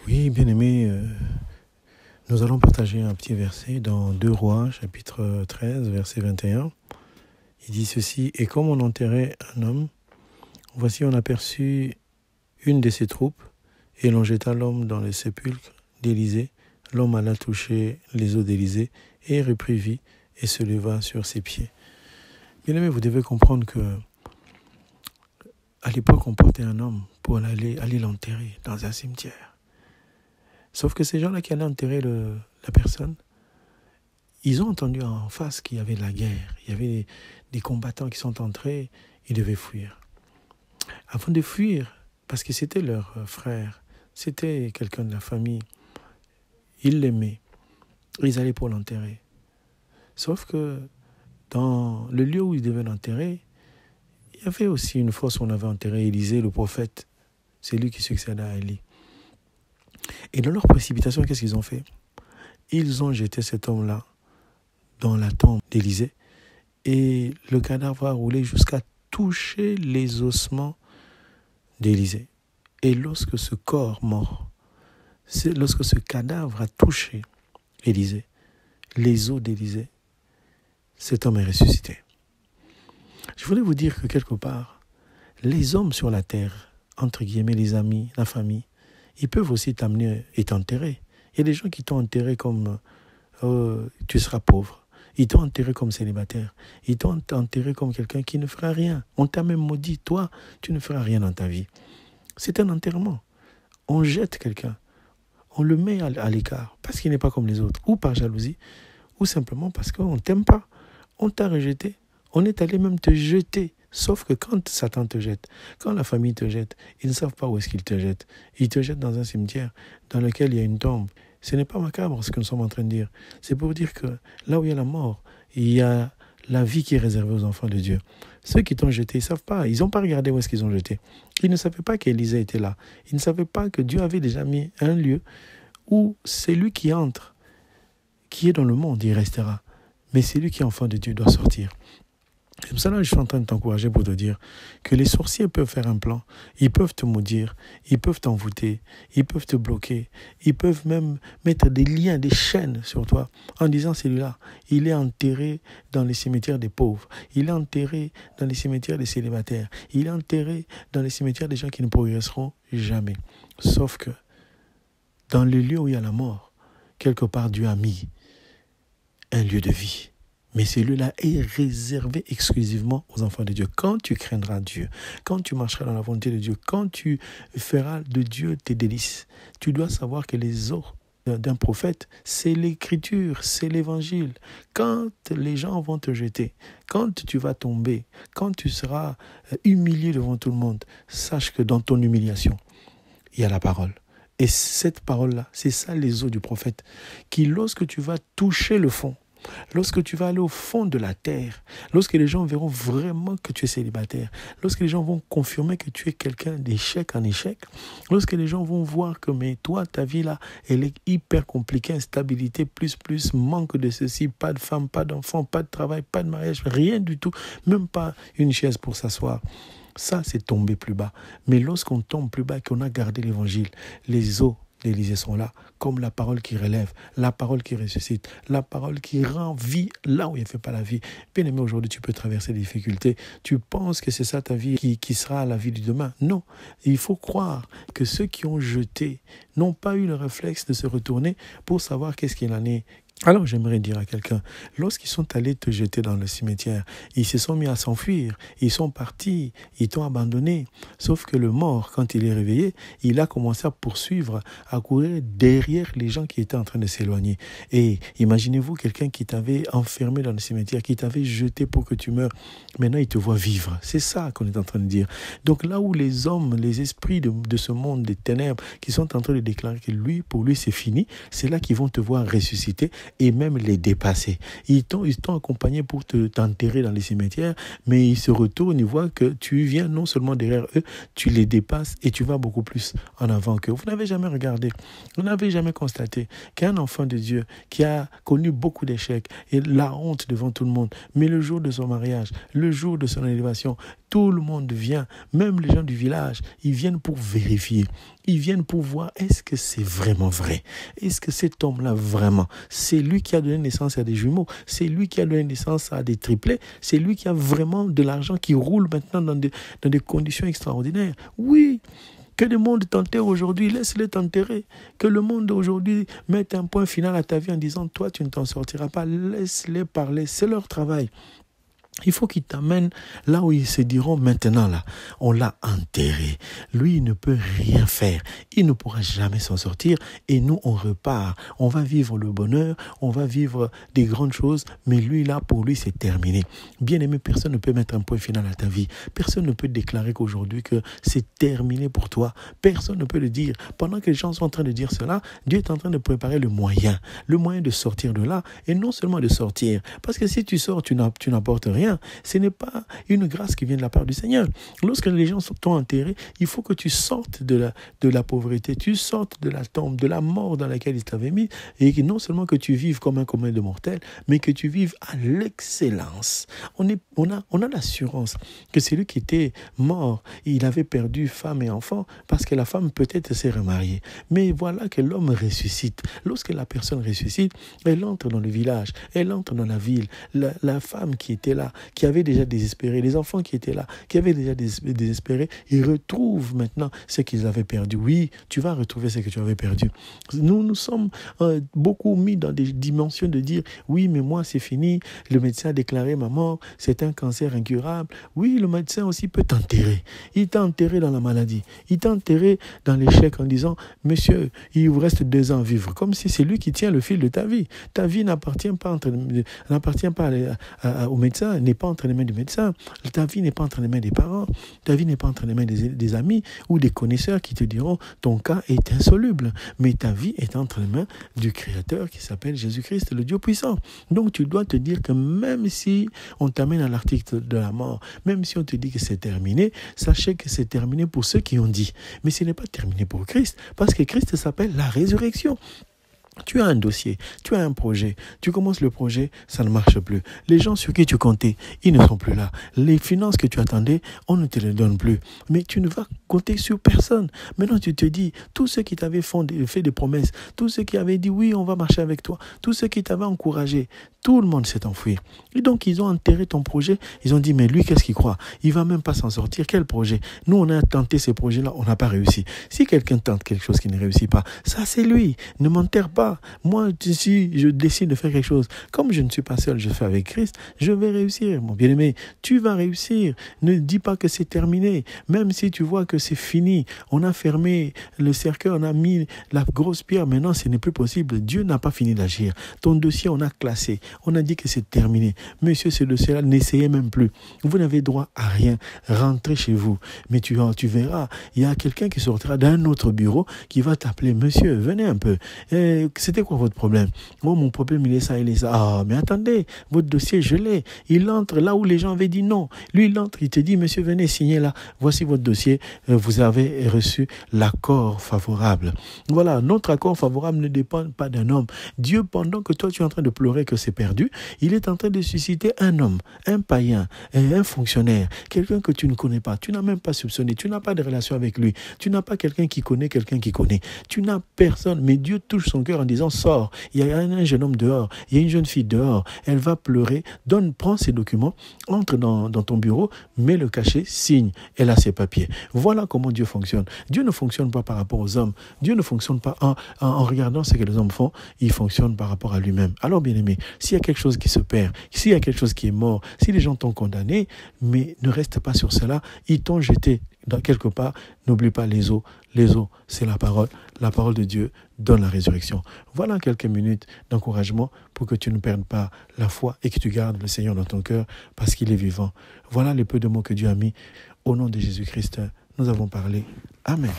Oui, bien-aimé, nous allons partager un petit verset dans 2 Rois, chapitre 13, verset 21. Il dit ceci: « Et comme on enterrait un homme, voici on aperçut une de ses troupes, et l'on jeta l'homme dans le sépulcre d'Élisée. L'homme alla toucher les os d'Élisée, et reprit vie, et se leva sur ses pieds. » Bien-aimé, vous devez comprendre que à l'époque, on portait un homme pour aller l'enterrer dans un cimetière. Sauf que ces gens-là qui allaient enterrer la personne, ils ont entendu en face qu'il y avait de la guerre. Il y avait des combattants qui sont entrés, ils devaient fuir. Avant de fuir, parce que c'était leur frère, c'était quelqu'un de la famille, ils l'aimaient, ils allaient pour l'enterrer. Sauf que dans le lieu où ils devaient l'enterrer, il y avait aussi une fosse où on avait enterré Élisée, le prophète. C'est lui qui succéda à Élie. Et dans leur précipitation, qu'est-ce qu'ils ont fait? Ils ont jeté cet homme-là dans la tombe d'Élisée et le cadavre a roulé jusqu'à toucher les ossements d'Élisée. Et lorsque ce corps mort, lorsque ce cadavre a touché Élisée, les os d'Élisée, cet homme est ressuscité. Je voulais vous dire que quelque part, les hommes sur la terre, entre guillemets les amis, la famille, ils peuvent aussi t'amener et t'enterrer. Il y a des gens qui t'ont enterré comme tu seras pauvre. Ils t'ont enterré comme célibataire. Ils t'ont enterré comme quelqu'un qui ne fera rien. On t'a même maudit, toi, tu ne feras rien dans ta vie. C'est un enterrement. On jette quelqu'un. On le met à l'écart parce qu'il n'est pas comme les autres. Ou par jalousie, ou simplement parce qu'on ne t'aime pas. On t'a rejeté. On est allé même te jeter. Sauf que quand Satan te jette, quand la famille te jette, ils ne savent pas où est-ce qu'ils te jettent. Ils te jettent dans un cimetière dans lequel il y a une tombe. Ce n'est pas macabre ce que nous sommes en train de dire. C'est pour dire que là où il y a la mort, il y a la vie qui est réservée aux enfants de Dieu. Ceux qui t'ont jeté, ils ne savent pas. Ils n'ont pas regardé où est-ce qu'ils ont jeté. Ils ne savaient pas qu'Élisée était là. Ils ne savaient pas que Dieu avait déjà mis un lieu où celui qui entre, qui est dans le monde, il restera. Mais celui qui est enfant de Dieu doit sortir. C'est pour ça que je suis en train de t'encourager pour te dire que les sorciers peuvent faire un plan, ils peuvent te maudire, ils peuvent t'envoûter, ils peuvent te bloquer, ils peuvent même mettre des liens, des chaînes sur toi en disant celui-là, il est enterré dans les cimetières des pauvres, il est enterré dans les cimetières des célibataires, il est enterré dans les cimetières des gens qui ne progresseront jamais. Sauf que dans le lieu où il y a la mort, quelque part Dieu a mis un lieu de vie. Mais celui-là est réservé exclusivement aux enfants de Dieu. Quand tu craindras Dieu, quand tu marcheras dans la volonté de Dieu, quand tu feras de Dieu tes délices, tu dois savoir que les os d'un prophète, c'est l'écriture, c'est l'évangile. Quand les gens vont te jeter, quand tu vas tomber, quand tu seras humilié devant tout le monde, sache que dans ton humiliation, il y a la parole. Et cette parole-là, c'est ça les os du prophète, qui lorsque tu vas toucher le fond, lorsque tu vas aller au fond de la terre, lorsque les gens verront vraiment que tu es célibataire, lorsque les gens vont confirmer que tu es quelqu'un d'échec en échec, lorsque les gens vont voir que mais toi, ta vie là, elle est hyper compliquée, instabilité, plus, manque de ceci, pas de femme, pas d'enfant, pas de travail, pas de mariage, rien du tout, même pas une chaise pour s'asseoir. Ça, c'est tomber plus bas. Mais lorsqu'on tombe plus bas et qu'on a gardé l'évangile, les os d'Élisée sont là, comme la parole qui relève, la parole qui ressuscite, la parole qui rend vie là où il ne fait pas la vie. Bien aimé, aujourd'hui, tu peux traverser des difficultés. Tu penses que c'est ça ta vie qui sera la vie du demain. Non, il faut croire que ceux qui ont jeté n'ont pas eu le réflexe de se retourner pour savoir qu'est-ce qu'il en est. Alors j'aimerais dire à quelqu'un, lorsqu'ils sont allés te jeter dans le cimetière, ils se sont mis à s'enfuir, ils sont partis, ils t'ont abandonné. Sauf que le mort, quand il est réveillé, il a commencé à poursuivre, à courir derrière les gens qui étaient en train de s'éloigner. Et imaginez-vous quelqu'un qui t'avait enfermé dans le cimetière, qui t'avait jeté pour que tu meurs. Maintenant, il te voit vivre. C'est ça qu'on est en train de dire. Donc là où les hommes, les esprits de ce monde, des ténèbres, qui sont en train de déclarer que pour lui, c'est fini, c'est là qu'ils vont te voir ressusciter et même les dépasser. Ils t'ont accompagné pour t'enterrer dans les cimetières, mais ils se retournent, ils voient que tu viens non seulement derrière eux, tu les dépasses et tu vas beaucoup plus en avant qu'eux. Vous n'avez jamais regardé, vous n'avez jamais constaté qu'un enfant de Dieu qui a connu beaucoup d'échecs et la honte devant tout le monde, mais le jour de son mariage, le jour de son élévation, Tout le monde vient, même les gens du village, ils viennent pour vérifier. Ils viennent pour voir est-ce que c'est vraiment vrai. Est-ce que cet homme-là, vraiment, c'est lui qui a donné naissance à des jumeaux. C'est lui qui a donné naissance à des triplets. C'est lui qui a vraiment de l'argent qui roule maintenant dans des conditions extraordinaires. Oui. Que le monde t'enterre aujourd'hui, laisse-les t'enterrer. Que le monde aujourd'hui mette un point final à ta vie en disant, toi, tu ne t'en sortiras pas. Laisse-les parler, c'est leur travail. Il faut qu'ils t'amènent là où ils se diront maintenant là, on l'a enterré. Lui, il ne peut rien faire. Il ne pourra jamais s'en sortir. Et nous, on repart. On va vivre le bonheur, on va vivre des grandes choses, mais lui, là, pour lui, c'est terminé. Bien-aimé, personne ne peut mettre un point final à ta vie. Personne ne peut déclarer qu'aujourd'hui que c'est terminé pour toi. Personne ne peut le dire. Pendant que les gens sont en train de dire cela, Dieu est en train de préparer le moyen de sortir de là, et non seulement de sortir. Parce que si tu sors, tu n'apportes rien. Ce n'est pas une grâce qui vient de la part du Seigneur. Lorsque les gens sont enterrés, il faut que tu sortes de la pauvreté, tu sortes de la tombe, de la mort dans laquelle il t'avait mis, et que non seulement que tu vives comme un commun de mortels, mais que tu vives à l'excellence. On a l'assurance que celui qui était mort, il avait perdu femme et enfant, parce que la femme peut-être s'est remariée. Mais voilà que l'homme ressuscite. Lorsque la personne ressuscite, elle entre dans le village, elle entre dans la ville. La femme qui était là, qui avait déjà désespéré, les enfants qui étaient là, qui avaient déjà désespéré, ils retrouvent maintenant ce qu'ils avaient perdu. Oui, tu vas retrouver ce que tu avais perdu. Nous sommes beaucoup mis dans des dimensions de dire, oui, mais moi c'est fini, le médecin a déclaré ma mort, c'est un cancer incurable. Oui, le médecin aussi peut t'enterrer. Il t'a enterré dans la maladie. Il t'a enterré dans l'échec en disant, monsieur, il vous reste 2 ans à vivre. Comme si c'est lui qui tient le fil de ta vie. Ta vie n'appartient pas au médecin, n'est pas entre les mains du médecin. Ta vie n'est pas entre les mains des parents. Ta vie n'est pas entre les mains des amis ou des connaisseurs qui te diront ton cas est insoluble. Mais ta vie est entre les mains du Créateur qui s'appelle Jésus-Christ, le Dieu puissant. Donc tu dois te dire que même si on t'amène à l'article de la mort, même si on te dit que c'est terminé, sachez que c'est terminé pour ceux qui ont dit. Mais ce n'est pas terminé pour Christ, parce que Christ s'appelle la résurrection. Tu as un dossier, tu as un projet, tu commences le projet, ça ne marche plus. Les gens sur qui tu comptais, ils ne sont plus là. Les finances que tu attendais, on ne te les donne plus. Mais tu ne vas compter sur personne. Maintenant, tu te dis, tous ceux qui t'avaient fait des promesses, tous ceux qui avaient dit oui, on va marcher avec toi, tous ceux qui t'avaient encouragé, tout le monde s'est enfui. Et donc, ils ont enterré ton projet. Ils ont dit, mais lui, qu'est-ce qu'il croit? Il va même pas s'en sortir. Quel projet? Nous, on a tenté ces projets-là, on n'a pas réussi. Si quelqu'un tente quelque chose qui ne réussit pas, ça, c'est lui. Ne m'enterre pas. Moi, si je décide de faire quelque chose, comme je ne suis pas seul, je fais avec Christ, je vais réussir, mon bien-aimé. Tu vas réussir. Ne dis pas que c'est terminé. Même si tu vois que c'est fini, on a fermé le cercueil, on a mis la grosse pierre, maintenant, ce n'est plus possible. Dieu n'a pas fini d'agir. Ton dossier, on a classé. On a dit que c'est terminé. Monsieur, ce dossier-là, n'essayez même plus. Vous n'avez droit à rien. Rentrez chez vous. Mais tu verras, il y a quelqu'un qui sortira d'un autre bureau qui va t'appeler. Monsieur, venez un peu. C'était quoi votre problème? Moi, mon problème, il est ça, il est ça. Ah, mais attendez, votre dossier, je l'ai. Il entre là où les gens avaient dit non. Lui, il entre, il te dit, monsieur, venez signer là. Voici votre dossier. Vous avez reçu l'accord favorable. Voilà, notre accord favorable ne dépend pas d'un homme. Dieu, pendant que toi, tu es en train de pleurer que c'est perdu, il est en train de susciter un homme, un païen, un fonctionnaire, quelqu'un que tu ne connais pas. Tu n'as même pas soupçonné. Tu n'as pas de relation avec lui. Tu n'as pas quelqu'un qui connaît quelqu'un qui connaît. Tu n'as personne. Mais Dieu touche son cœur en disant, sors. Il y a un jeune homme dehors. Il y a une jeune fille dehors. Elle va pleurer. Prends ses documents, entre dans ton bureau, mets le cachet, signe. Elle a ses papiers. Voilà comment Dieu fonctionne. Dieu ne fonctionne pas par rapport aux hommes. Dieu ne fonctionne pas en regardant ce que les hommes font. Il fonctionne par rapport à lui-même. Alors, bien aimé, s'il y a quelque chose qui se perd, s'il y a quelque chose qui est mort, si les gens t'ont condamné, mais ne reste pas sur cela, ils t'ont jeté dans quelque part, n'oublie pas les eaux. Les eaux, c'est la parole. La parole de Dieu donne la résurrection. Voilà quelques minutes d'encouragement pour que tu ne perdes pas la foi et que tu gardes le Seigneur dans ton cœur parce qu'il est vivant. Voilà les peu de mots que Dieu a mis. Au nom de Jésus-Christ, nous avons parlé. Amen.